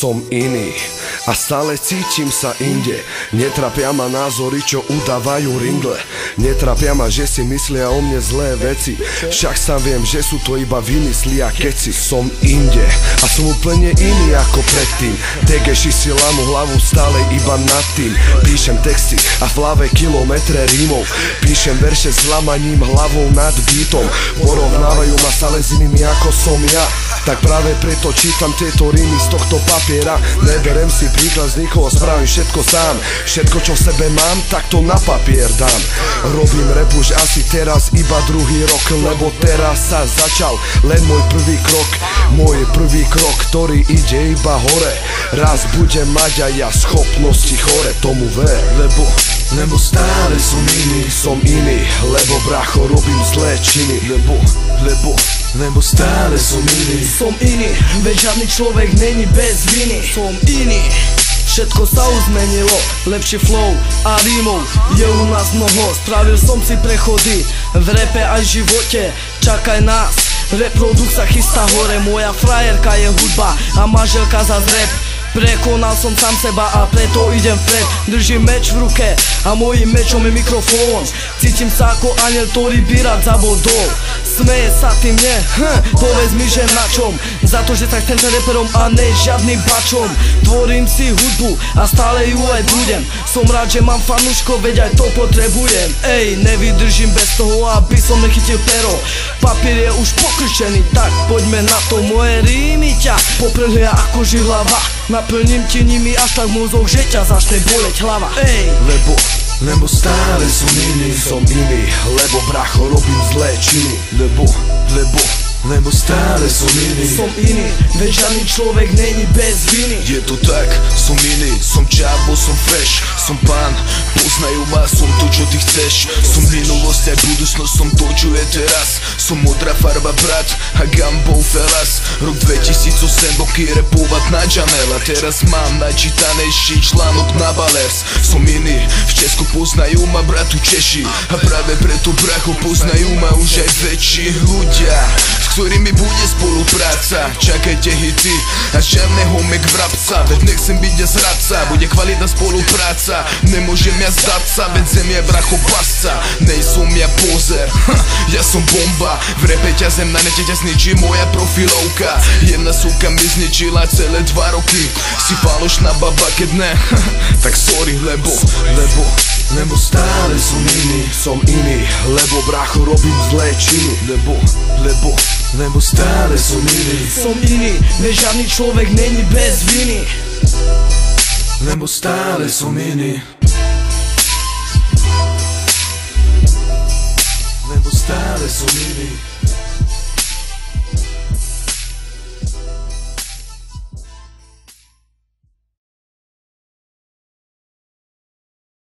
som iný a stále cítim sa inde. Netrapia ma názory, čo udávajú ringle. Netrapia ma, že si myslia o mne zlé veci, však sám viem, že sú to iba vymysly a keci. Som inde a som úplne iný ako predtým. Tegeši si lámu hlavu stále iba nad tým. Píšem texty a v hlave kilometre rímov. Píšem verše s lamaním hlavou nad beatom. Porovnávajú ma stále s inými ako som ja, tak práve preto čítam tieto rímy z tohto papiera. Neberem si príklad z nikoho, spravím všetko sám. Všetko čo v sebe mám, tak to na papier dám. Robím rap už asi teraz iba druhý rok, lebo teraz sa začal len môj prvý krok. Môj prvý krok, ktorý ide iba hore. Raz budem mať aj ja schopnosti chore, tomu ver. Lebo stále som iný, lebo bracho robím zlé činy. Lebo stále som iný, veď žiadny človek není bez viny. Som iný, všetko sa už zmenilo, lepší flow a rímov je u nás mnoho. Spravil som si prechody v rape aj v živote, čakaj nás. Reprodukt sa chystá hore, moja frajerka je hudba a manželka zas rap. Prekonal som sám seba a preto idem vpred. Držím meč v ruke a mojím mečom je mikrofón. Cítim sa ako aniel, ktorý by rád zabodol. Smeje sa ty mne, povedz mi, že na čom? Za to, že sa chcem reperom a ne žiadnym bačom. Tvorím si hudbu a stále ju aj budem. Som rád, že mám fanúško, veď aj to potrebujem. Ej, nevydržím bez toho, aby som nechytil pero. Papier je už pokrčený, tak poďme na to. Moje rímy ťa poprhlia ako žihlava. Naplním ti nimi až tak mozog, že ťa začne boleť hlava. Ej, lebo stále som iný, lebo bracho robím zlé činy. Lebo stále som iný, veď žiadny človek není bez viny. Je to tak, som iný, som čavo, som fresh, som pán, poznajú ma, som to, čo ty chceš. Som minulosť a budúcnosť, som to, čo je teraz. Som modrá farba, brat, a Gambou Felas. Rok 2008, roky repovať na Janela. Teraz mám najčítanejší článok na Balers. Som iný, v Česku poznajú ma bratu Češi, a práve preto bracho poznajú ma už aj väčší ľudia, s ktorými bude spolupráca. Čakajte hity a žiadneho vrabca, veď nechcem byť ja zradca. Bude kvalitná spolupráca, nemôžem ja zdať sa, veď zem je bracho pasca. Nejsom ja pozer, ja som bomba. V repe ťa zem, na nete ťa zničí moja profilovka. Jedna suka mi zničila celé 2 roky. Si falošná baba, keď ne, tak sorry, lebo stále som iný, lebo bracho robím zlé činy. Lebo stále som iný, veď žiadny človek není bez viny. Lebo stále som iný. Lebo stále som iný.